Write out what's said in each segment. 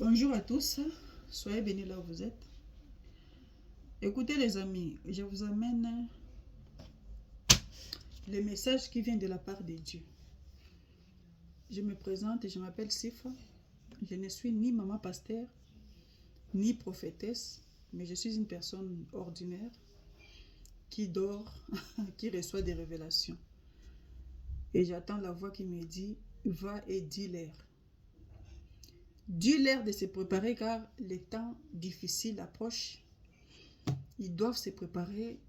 Bonjour à tous, soyez bénis là où vous êtes. Écoutez les amis, je vous amène le message qui vient de la part de Dieu. Je me présente et je m'appelle Sifa. Je ne suis ni maman pasteur, ni prophétesse, mais je suis une personne ordinaire qui dort, qui reçoit des révélations. Et j'attends la voix qui me dit, va et dis-leur. Dis-leur de se préparer car les temps difficiles approchent. Ils doivent se préparer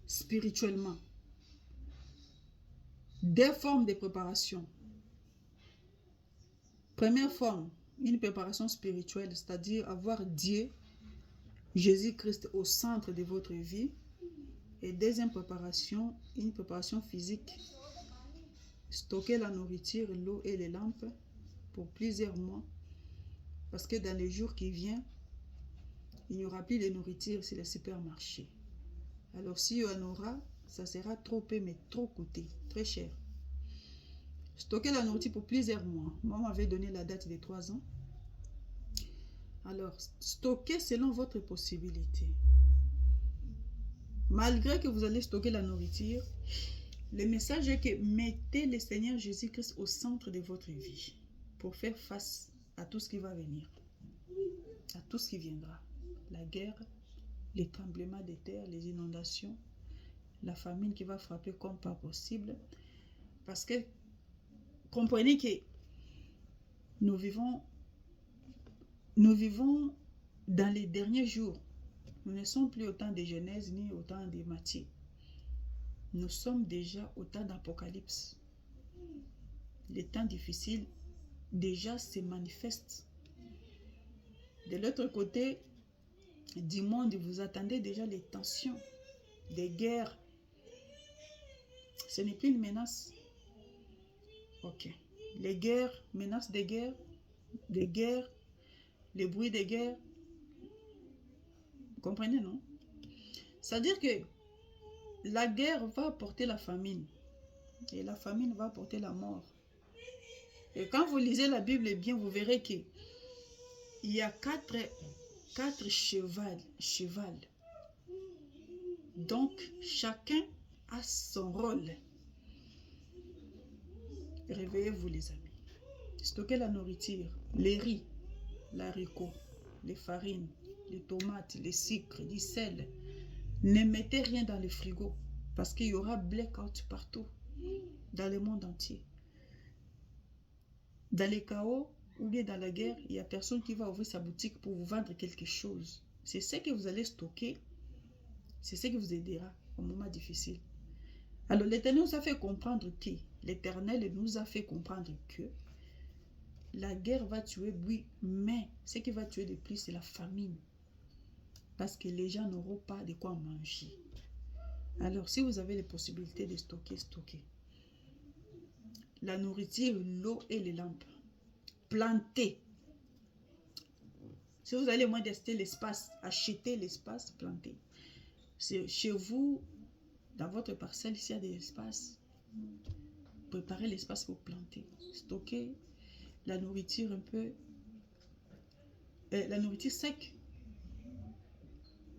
spirituellement. Deux formes de préparation. Première forme, une préparation spirituelle, c'est-à-dire avoir Dieu, Jésus-Christ au centre de votre vie. Et deuxième préparation, une préparation physique. Stocker la nourriture, l'eau et les lampes pour plusieurs mois. Parce que dans les jours qui viennent, il n'y aura plus de nourriture sur les supermarchés. Alors s'il y en aura, ça sera trop peu, mais trop coûté, très cher. Stocker la nourriture pour plusieurs mois. Moi, on m'avait donné la date de 3 ans. Alors, stocker selon votre possibilité. Malgré que vous allez stocker la nourriture, le message est que mettez le Seigneur Jésus-Christ au centre de votre vie pour faire face à tout ce qui va venir, à tout ce qui viendra. La guerre, les tremblements de terre, les inondations, la famine qui va frapper comme pas possible. Parce que comprenez que nous vivons dans les derniers jours. Nous ne sommes plus au temps de Genèse ni au temps de Matthieu. Nous sommes déjà au temps d'Apocalypse. Les temps difficiles déjà se manifestent. De l'autre côté du monde, vous attendez déjà les tensions, des guerres. Ce n'est plus une menace. Ok. Les guerres, menaces des guerres, les bruits des guerres. Vous comprenez, non? C'est-à-dire que la guerre va apporter la famine. Et la famine va apporter la mort. Et quand vous lisez la Bible bien, vous verrez qu'il y a quatre chevals. Donc, chacun a son rôle. Réveillez-vous les amis. Stockez la nourriture, les riz, l'haricot, les farines, les tomates, les sucres, du sel. Ne mettez rien dans le frigo parce qu'il y aura blackout partout dans le monde entier. Dans les chaos ou bien dans la guerre, il n'y a personne qui va ouvrir sa boutique pour vous vendre quelque chose. C'est ce que vous allez stocker. C'est ce qui vous aidera au moment difficile. Alors l'Éternel nous a fait comprendre que la guerre va tuer, oui, mais ce qui va tuer de plus, c'est la famine. Parce que les gens n'auront pas de quoi manger. Alors si vous avez les possibilités de stocker, stockez. La nourriture, l'eau et les lampes. Plantez. Si vous avez moins d'acheter l'espace, achetez l'espace, plantez. C'est chez vous, dans votre parcelle, s'il y a de l'espace, préparez l'espace pour planter. Stockez la nourriture un peu, la nourriture sec.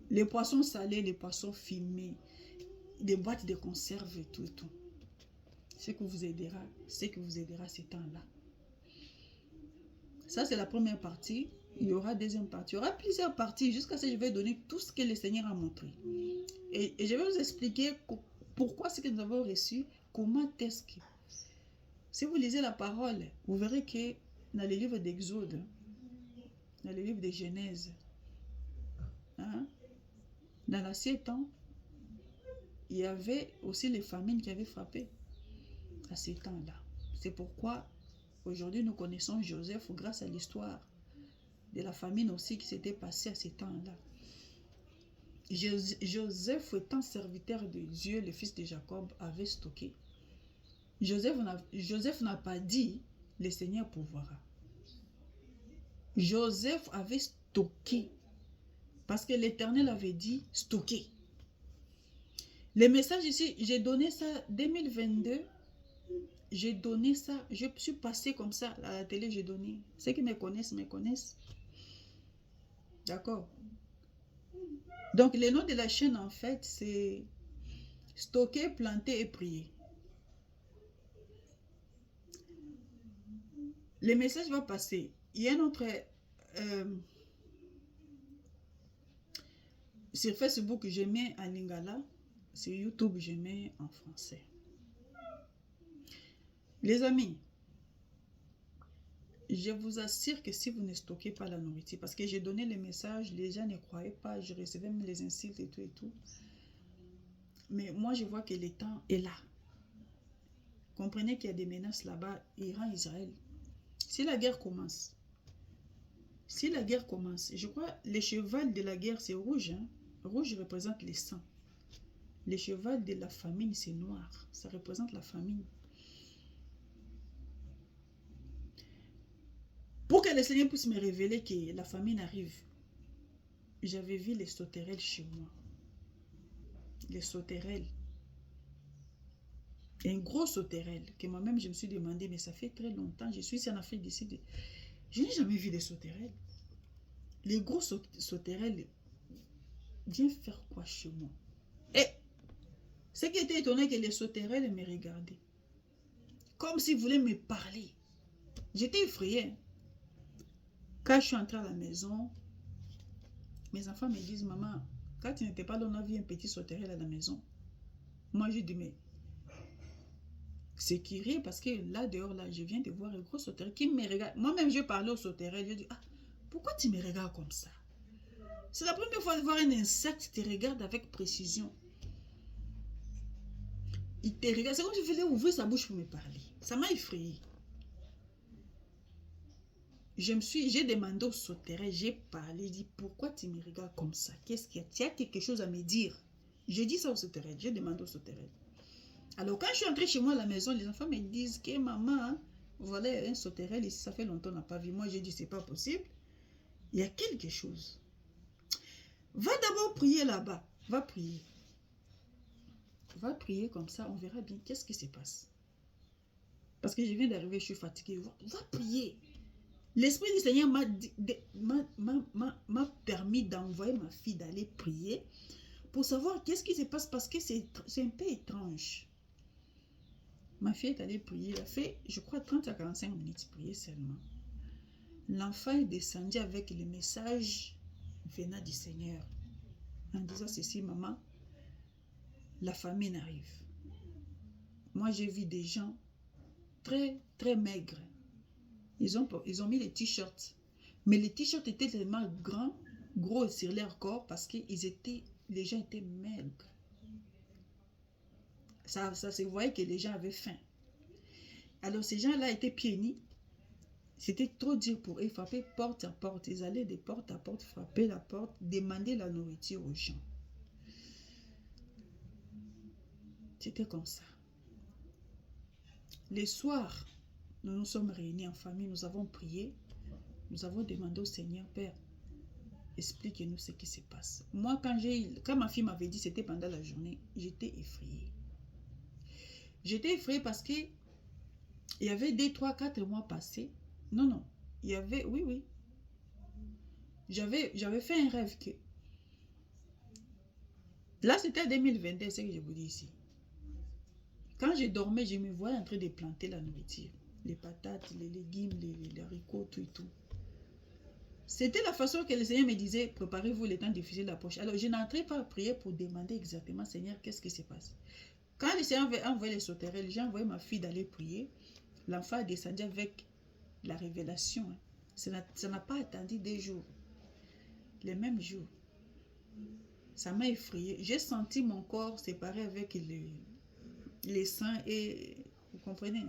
Les poissons salés, les poissons fumés, des boîtes de conserve, tout. Ce qui vous aidera ces temps-là. Ça, c'est la première partie. Il y aura deuxième partie. Il y aura plusieurs parties jusqu'à ce que je vais donner tout ce que le Seigneur a montré. Et je vais vous expliquer pourquoi ce que nous avons reçu, comment est-ce que... Si vous lisez la parole, vous verrez que dans les livres d'Exode, dans les livres de Genèse, dans l'ancien temps, il y avait aussi les famines qui avaient frappé à ces temps-là. C'est pourquoi aujourd'hui nous connaissons Joseph grâce à l'histoire de la famine aussi qui s'était passée à ces temps-là. Joseph étant serviteur de Dieu, le fils de Jacob, avait stocké. Joseph n'a pas dit le Seigneur pourvoira. Joseph avait stocké parce que l'Éternel avait dit stocker. Le message ici, j'ai donné ça 2022. j'ai donné ça. Je suis passée comme ça à la télé, j'ai donné. Ceux qui me connaissent, me connaissent. D'accord. Donc, le nom de la chaîne, en fait, c'est stocker, planter et prier. Le message va passer. Il y a un autre... sur Facebook, je mets en lingala. Sur YouTube, je mets en français. Les amis, je vous assure que si vous ne stockez pas la nourriture, parce que j'ai donné le message, les gens ne croyaient pas, je recevais même les insultes et tout et tout. Mais moi, je vois que le temps est là. Comprenez qu'il y a des menaces là-bas, Iran, Israël. Si la guerre commence, je crois le cheval de la guerre, c'est rouge. Hein? Rouge représente le sang. Le cheval de la famine, c'est noir. Ça représente la famine. Pour que le Seigneur puisse me révéler que la famine arrive, j'avais vu les sauterelles chez moi. Les sauterelles. Un gros sauterelle que moi-même je me suis demandé, mais ça fait très longtemps, je suis ici en Afrique d'ici, je n'ai jamais vu des sauterelles. Les gros sauterelles viennent faire quoi chez moi? Et ce qui était étonné, que les sauterelles me regardaient. Comme s'ils voulaient me parler. J'étais effrayée. Quand je suis entrée à la maison, mes enfants me disent, maman, quand tu n'étais pas là, on a vu un petit sauterelle à la maison. Moi, je dis, mais c'est curieux parce que là, dehors, là, je viens de voir un gros sauterelle qui me regarde. Moi-même, je parlais au sauterelle. Je dis, ah, pourquoi tu me regardes comme ça? C'est la première fois de voir un insecte qui te regarde avec précision. Il te regarde. C'est comme si il faisait ouvrir sa bouche pour me parler. Ça m'a effrayé. J'ai demandé au sauterelle, j'ai parlé, j'ai dit, pourquoi tu me regardes comme ça? Qu'est-ce qu'il y a? Tu as quelque chose à me dire? J'ai dit ça au sauterelle, j'ai demandé au sauterelle. Alors, quand je suis entrée chez moi à la maison, les enfants me disent que maman, voilà un sauterelle ici, ça fait longtemps qu'on n'a pas vu. Moi, j'ai dit, c'est pas possible. Il y a quelque chose. Va d'abord prier là-bas. Va prier. Va prier comme ça, on verra bien qu'est-ce qui se passe. Parce que je viens d'arriver, je suis fatiguée. Va prier. L'Esprit du Seigneur m'a permis d'envoyer ma fille d'aller prier pour savoir qu'est-ce qui se passe parce que c'est un peu étrange. Ma fille est allée prier, elle a fait, je crois, 30 à 45 minutes prier seulement. L'enfant est descendu avec le message venant du Seigneur en disant ceci, maman, la famine arrive. Moi, j'ai vu des gens très, très maigres. Ils ont mis les t-shirts. Mais les t-shirts étaient tellement gros sur leur corps parce que les gens étaient maigres. Ça se voyait que les gens avaient faim. Alors ces gens-là étaient pieds nus. C'était trop dur pour eux. Ils frappaient porte à porte. Ils allaient de porte à porte, frapper la porte, demander la nourriture aux gens. C'était comme ça. Les soirs, nous nous sommes réunis en famille, nous avons prié. Nous avons demandé au Seigneur, Père, explique-nous ce qui se passe. Moi, quand ma fille m'avait dit, c'était pendant la journée, j'étais effrayée. J'étais effrayée parce que il y avait 2, 3, 4 mois passés. Non, il y avait, oui. J'avais fait un rêve que... Là, c'était 2022, c'est ce que je vous dis ici. Quand je dormais, je me voyais en train de planter la nourriture. Les patates, les légumes, les haricots, tout et tout. C'était la façon que le Seigneur me disait, préparez-vous, les temps difficiles approchent. Alors, je n'entrais pas à prier pour demander exactement, Seigneur, qu'est-ce qui se passe? Quand le Seigneur a envoyé les sauterelles, j'ai envoyé ma fille d'aller prier. L'enfant a descendu avec la révélation. Ça n'a pas attendu 2 jours. Les mêmes jours. Ça m'a effrayé. J'ai senti mon corps séparé avec les seins et... Vous comprenez?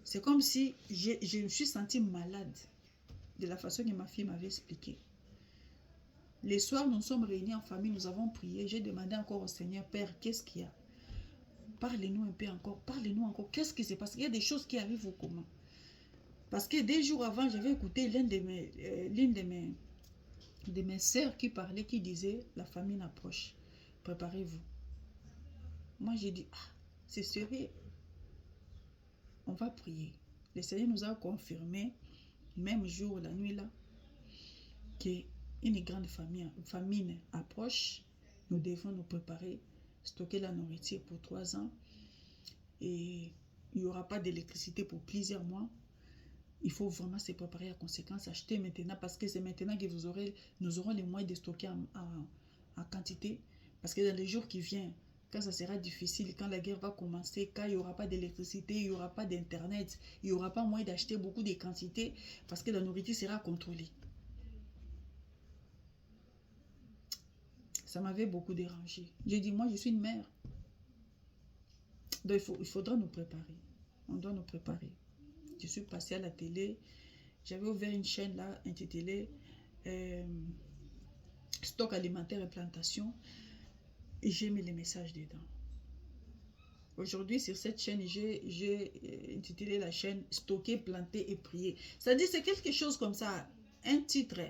C'est comme si je me suis sentie malade de la façon que ma fille m'avait expliqué. Les soirs, nous sommes réunis en famille, nous avons prié. J'ai demandé encore au Seigneur, Père, qu'est-ce qu'il y a? Parlez-nous un peu encore, parlez-nous encore. Qu'est-ce qui se passe? Il y a des choses qui arrivent au comment? Parce que 2 jours avant, j'avais écouté l'une de mes sœurs qui parlait, qui disait, la famine approche. Préparez-vous. Moi, j'ai dit, ah, c'est sérieux. on va prier. Le Seigneur nous a confirmé, même jour, la nuit là, qu'une grande famine approche. Nous devons nous préparer, stocker la nourriture pour 3 ans. Et il n'y aura pas d'électricité pour plusieurs mois. Il faut vraiment se préparer à conséquence, acheter maintenant, parce que c'est maintenant que nous aurons les moyens de stocker en quantité. Parce que dans les jours qui viennent, quand ça sera difficile, quand la guerre va commencer, quand il n'y aura pas d'électricité, il n'y aura pas d'internet, il n'y aura pas moyen d'acheter beaucoup de quantités, parce que la nourriture sera contrôlée. Ça m'avait beaucoup dérangé. J'ai dit, moi je suis une mère. Donc il faudra nous préparer. On doit nous préparer. Je suis passée à la télé. J'avais ouvert une chaîne là, intitulée Stock alimentaire et plantation. Et j'ai mis les messages dedans. Aujourd'hui, sur cette chaîne, j'ai intitulé la chaîne Stocker, planter et prier. C'est-à-dire, c'est quelque chose comme ça. Un titre.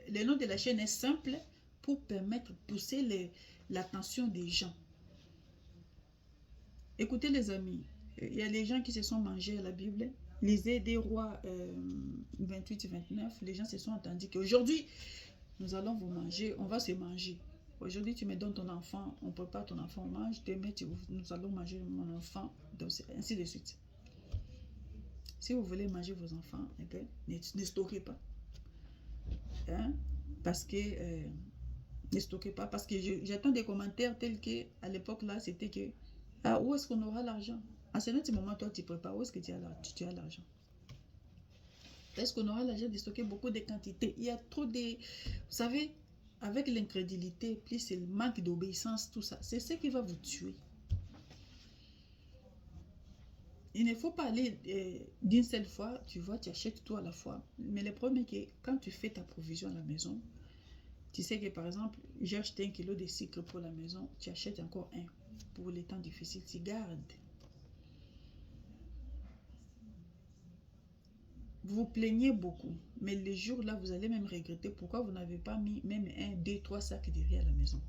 Le nom de la chaîne est simple pour permettre de pousser l'attention des gens. Écoutez les amis, il y a des gens qui se sont mangés à la Bible. Lisez des rois 28-29. Les gens se sont entendus qu'aujourd'hui, nous allons vous manger, on va se manger. Aujourd'hui, tu me donnes ton enfant, on prépare ton enfant, on mange. Demain, nous allons manger mon enfant, donc ainsi de suite. Si vous voulez manger vos enfants, eh bien, ne stockez pas. Hein? Parce que, ne stockez pas. Parce que j'attends des commentaires tels qu'à l'époque, là, c'était que, ah, où est-ce qu'on aura l'argent? À ce moment, toi, tu prépares, où est-ce que tu as l'argent? Est-ce qu'on aura l'argent de stocker beaucoup de quantités? Il y a trop de... Vous savez, avec l'incrédulité, plus c'est le manque d'obéissance, tout ça, c'est ce qui va vous tuer. Il ne faut pas aller d'une seule fois, tu vois, tu achètes tout à la fois. Mais le problème est que quand tu fais ta provision à la maison, tu sais que par exemple, j'ai acheté 1 kilo de sucre pour la maison, tu achètes encore un. Pour les temps difficiles, tu gardes. Vous vous plaignez beaucoup, mais les jours là, vous allez même regretter pourquoi vous n'avez pas mis même 1, 2, 3 sacs de riz à la maison.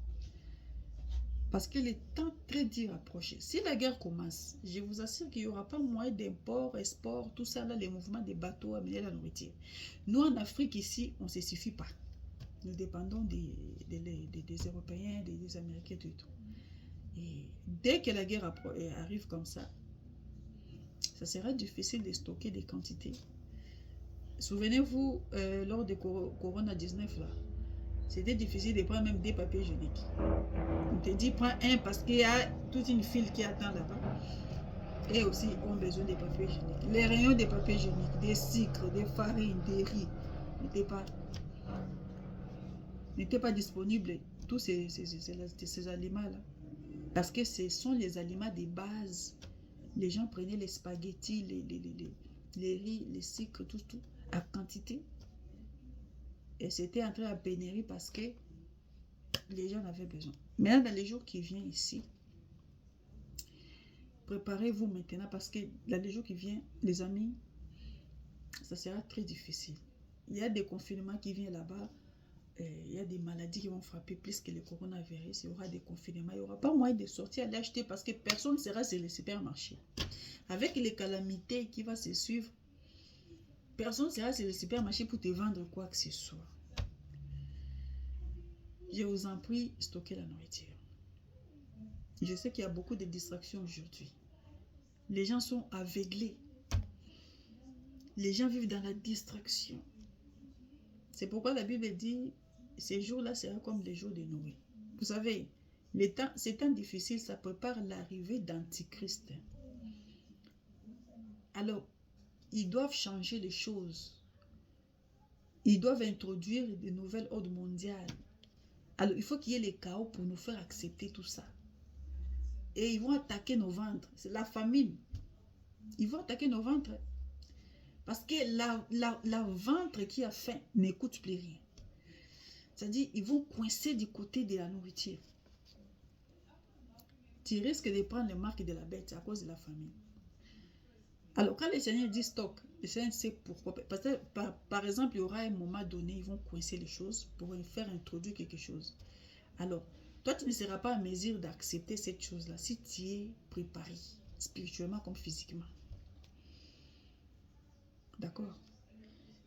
Parce que le temps très dur approche. Si la guerre commence, je vous assure qu'il n'y aura pas moyen d'import, export, tout ça là, les mouvements des bateaux, amener la nourriture. Nous en Afrique ici, on ne se suffit pas. Nous dépendons des Européens, des Américains, tout. Et dès que la guerre arrive comme ça sera difficile de stocker des quantités. Souvenez-vous, lors de Corona-19, là, c'était difficile de prendre même des papiers hygiéniques. On te dit, prends un parce qu'il y a toute une file qui attend là-bas. Et aussi, ils ont besoin des papiers hygiéniques. Les rayons des papiers hygiéniques, des sucres, des farines, des riz, n'étaient pas disponibles. Tous ces aliments-là. Parce que ce sont les aliments de base. Les gens prenaient les spaghettis, les riz, les sucres, tout, à quantité. Et c'était entré à pénurie parce que les gens en avaient besoin. Maintenant, dans les jours qui viennent ici, préparez-vous maintenant parce que dans les jours qui viennent, les amis, ça sera très difficile. Il y a des confinements qui viennent là-bas. Il y a des maladies qui vont frapper plus que le coronavirus. Il y aura des confinements. Il n'y aura pas moyen de sortir, aller acheter parce que personne ne sera sur les supermarchés. Avec les calamités qui vont se suivre, personne ne sera sur les supermarchés pour te vendre quoi que ce soit. Je vous en prie, stockez la nourriture. Je sais qu'il y a beaucoup de distractions aujourd'hui. Les gens sont aveuglés. Les gens vivent dans la distraction. C'est pourquoi la Bible dit, ces jours-là seront comme les jours de Noé. Vous savez, ces temps difficiles, ça prépare l'arrivée d'Antichrist. Alors, ils doivent changer les choses. Ils doivent introduire de nouvelles ordres mondiales. Alors, il faut qu'il y ait les chaos pour nous faire accepter tout ça. Et ils vont attaquer nos ventres. C'est la famine. Ils vont attaquer nos ventres. Parce que la ventre qui a faim n'écoute plus rien. C'est-à-dire, ils vont coincer du côté de la nourriture. Tu risques de prendre les marques de la bête à cause de la famine. Alors, quand le Seigneur dit stock, le Seigneur sait pourquoi. Parce que, par exemple, il y aura un moment donné, ils vont coincer les choses pour faire introduire quelque chose. Alors, toi, tu ne seras pas en mesure d'accepter cette chose-là si tu es préparé, spirituellement comme physiquement. D'accord?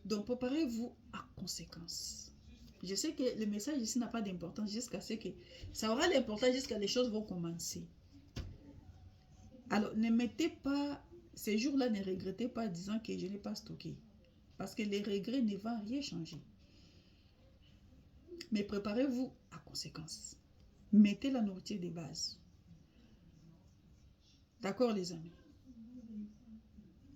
Donc, préparez-vous à conséquence. Je sais que le message ici n'a pas d'importance jusqu'à ce que... Ça aura l'importance jusqu'à les choses vont commencer. Alors, ne mettez pas... Ces jours-là, ne regrettez pas en disant que je n'ai pas stocké. Parce que les regrets ne vont rien changer. Mais préparez-vous à conséquence. Mettez la nourriture de base. D'accord, les amis?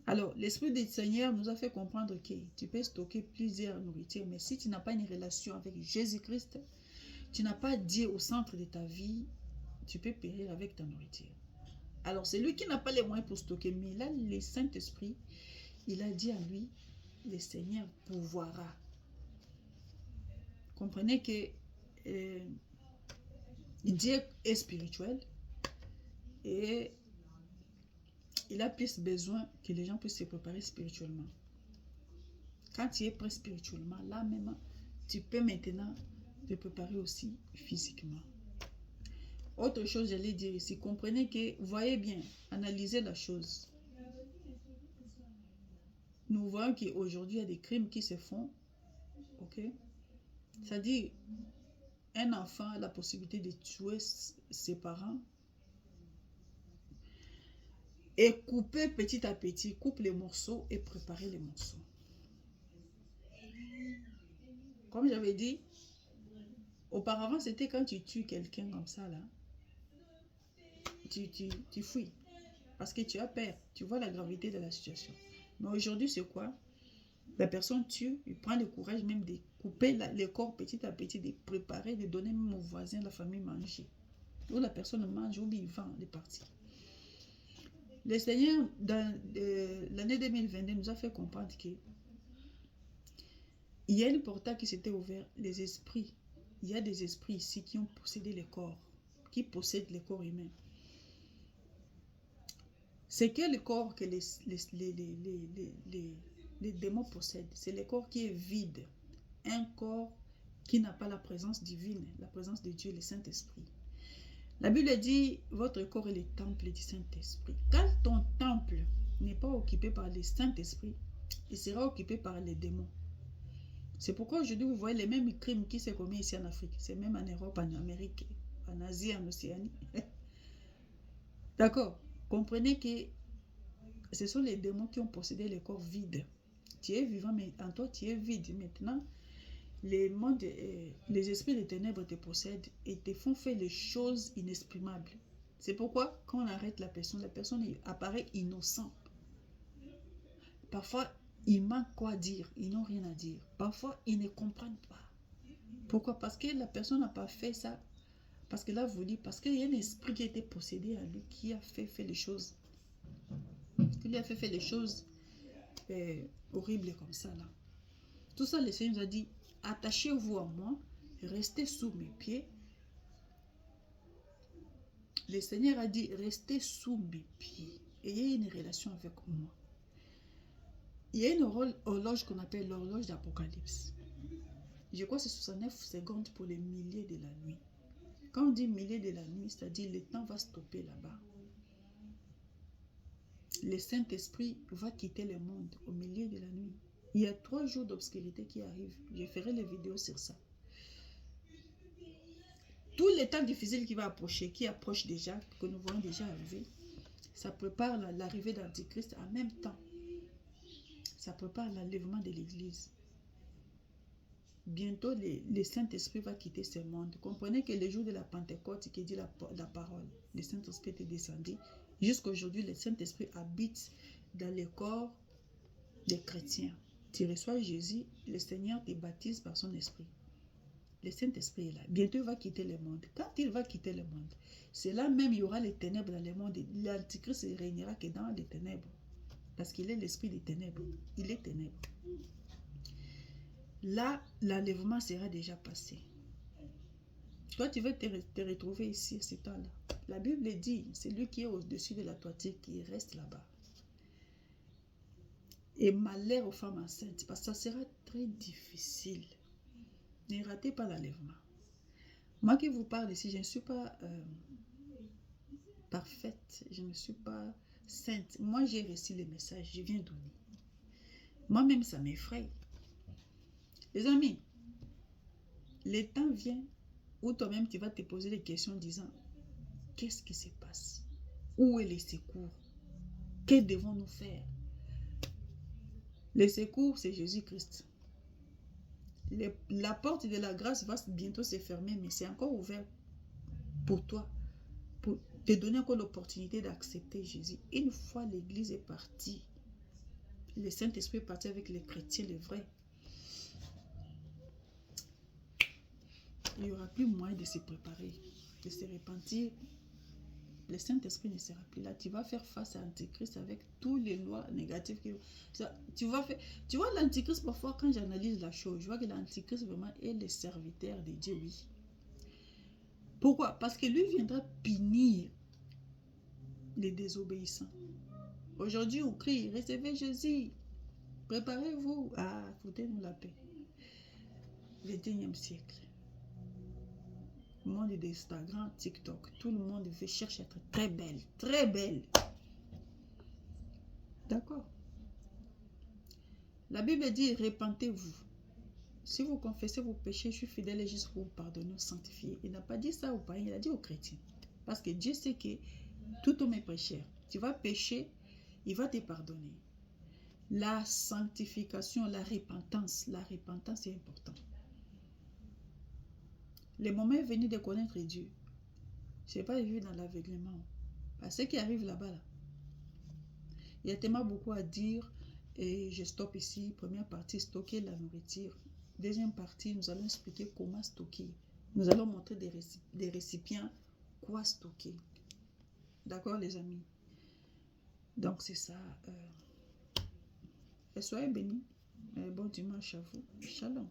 Alors, l'Esprit du Seigneur nous a fait comprendre que tu peux stocker plusieurs nourritures, mais si tu n'as pas une relation avec Jésus-Christ, tu n'as pas Dieu au centre de ta vie, tu peux périr avec ta nourriture. Alors, c'est lui qui n'a pas les moyens pour stocker, mais là, le Saint-Esprit, il a dit à lui, le Seigneur pourvoira. Comprenez que Dieu est spirituel et il a plus besoin que les gens puissent se préparer spirituellement. Quand tu es prêt spirituellement, là même, tu peux maintenant te préparer aussi physiquement. Autre chose, j'allais dire ici, comprenez que, voyez bien, analysez la chose. Nous voyons qu'aujourd'hui, il y a des crimes qui se font, ok? C'est-à-dire, un enfant a la possibilité de tuer ses parents et couper petit à petit, coupe les morceaux et préparer les morceaux. Comme j'avais dit, auparavant, c'était quand tu tues quelqu'un comme ça, là, tu fuis. Parce que tu as peur, tu vois la gravité de la situation. Mais aujourd'hui, c'est quoi? La personne tue, il prend le courage même de couper le corps petit à petit, de préparer, de donner même aux voisins, la famille manger. Ou la personne mange, ou bien il vend les parties. Le Seigneur, dans l'année 2022, nous a fait comprendre que il y a une portail qui s'était ouvert, les esprits. Il y a des esprits ici qui ont possédé les corps, qui possèdent les corps humains. C'est quel corps que les démons possèdent? C'est le corps qui est vide. Un corps qui n'a pas la présence divine, la présence de Dieu, le Saint-Esprit. La Bible dit, votre corps est le temple du Saint-Esprit. Quand ton temple n'est pas occupé par le Saint-Esprit, il sera occupé par les démons. C'est pourquoi aujourd'hui, vous voyez les mêmes crimes qui se commettent ici en Afrique. C'est même en Europe, en Amérique, en Asie, en Océanie. D'accord? Comprenez que ce sont les démons qui ont possédé les corps vides. Tu es vivant, mais en toi, tu es vide. Maintenant, les esprits des ténèbres te possèdent et te font faire les choses inexprimables. C'est pourquoi, quand on arrête la personne apparaît innocente. Parfois, ils manquent quoi dire, ils n'ont rien à dire. Parfois, ils ne comprennent pas. Pourquoi? Parce que la personne n'a pas fait ça, parce qu'elle a voulu, parce qu'il y a un esprit qui a été possédé à lui, qui a fait les choses. Qui lui a fait les choses horribles comme ça, là. Tout ça, le Seigneur nous a dit, attachez-vous à moi, restez sous mes pieds. Le Seigneur a dit, restez sous mes pieds. Ayez une relation avec moi. Il y a une horloge qu'on appelle l'horloge d'Apocalypse. Je crois que c'est 69 secondes pour les milliers de la nuit. Quand on dit milliers de la nuit, c'est-à-dire le temps va stopper là-bas. Le Saint-Esprit va quitter le monde au milieu de la nuit. Il y a 3 jours d'obscurité qui arrivent. Je ferai les vidéos sur ça. Tout le temps difficile qui va approcher, qui approche déjà, que nous voyons déjà arriver, ça prépare l'arrivée d'Antichrist en même temps. Ça prépare l'enlèvement de l'Église. Bientôt, le Saint-Esprit va quitter ce monde. Comprenez que le jour de la Pentecôte, qui dit la parole, le Saint-Esprit est descendu. Jusqu'à aujourd'hui, le Saint-Esprit habite dans le corps des chrétiens. Tu reçois Jésus, le Seigneur te baptise par son esprit. Le Saint-Esprit est là. Bientôt, il va quitter le monde. Quand il va quitter le monde, c'est là même il y aura les ténèbres dans le monde. L'Antichrist ne régnera que dans les ténèbres. Parce qu'il est l'esprit des ténèbres. Il est ténèbres. Là, l'enlèvement sera déjà passé. Toi, tu vas te retrouver ici, à ce temps-là. La Bible dit, c'est lui qui est au-dessus de la toiture qui reste là-bas. Et malheur aux femmes enceintes, parce que ça sera très difficile. Ne ratez pas l'enlèvement. Moi qui vous parle ici, je ne suis pas parfaite, je ne suis pas sainte. Moi, j'ai reçu les messages, je viens donner. Moi-même, ça m'effraie. Les amis, le temps vient où toi-même, tu vas te poser des questions en disant, qu'est-ce qui se passe? Où est les secours? Que devons-nous faire? Les secours, c'est Jésus-Christ. La porte de la grâce va bientôt se fermer, mais c'est encore ouvert pour toi, pour te donner encore l'opportunité d'accepter Jésus. Une fois l'Église est partie, le Saint-Esprit est parti avec les chrétiens, les vrais, il n'y aura plus moyen de se préparer, de se repentir. Le Saint-Esprit ne sera plus là. Tu vas faire face à l'Antichrist avec tous les lois négatives. Tu vois, l'Antichrist, parfois, quand j'analyse la chose, je vois que l'Antichrist vraiment est le serviteur de Dieu, oui. Pourquoi? Parce que lui viendra punir les désobéissants. Aujourd'hui, on crie, recevez Jésus. Préparez-vous. Ah, foutez-nous la paix. 21e siècle. Le monde d'Instagram, TikTok, tout le monde cherche à être très belle. Très belle. D'accord. La Bible dit, repentez-vous. Si vous confessez vos péchés, je suis fidèle et juste pour vous pardonner, vous sanctifier. Il n'a pas dit ça aux païens, il a dit aux chrétiens. Parce que Dieu sait que tout homme est pécheur. Tu vas pécher, il va te pardonner. La sanctification, la repentance est important. Le moment est venu de connaître Dieu. Je n'ai pas vu dans l'aveuglement. Parce que ce qui arrive là-bas, là, il y a tellement beaucoup à dire. Et je stoppe ici. Première partie, stocker la nourriture. Deuxième partie, nous allons expliquer comment stocker. Nous allons montrer des récipients, quoi stocker. D'accord, les amis? Donc, c'est ça. Et soyez bénis. Bon dimanche à vous. Shalom.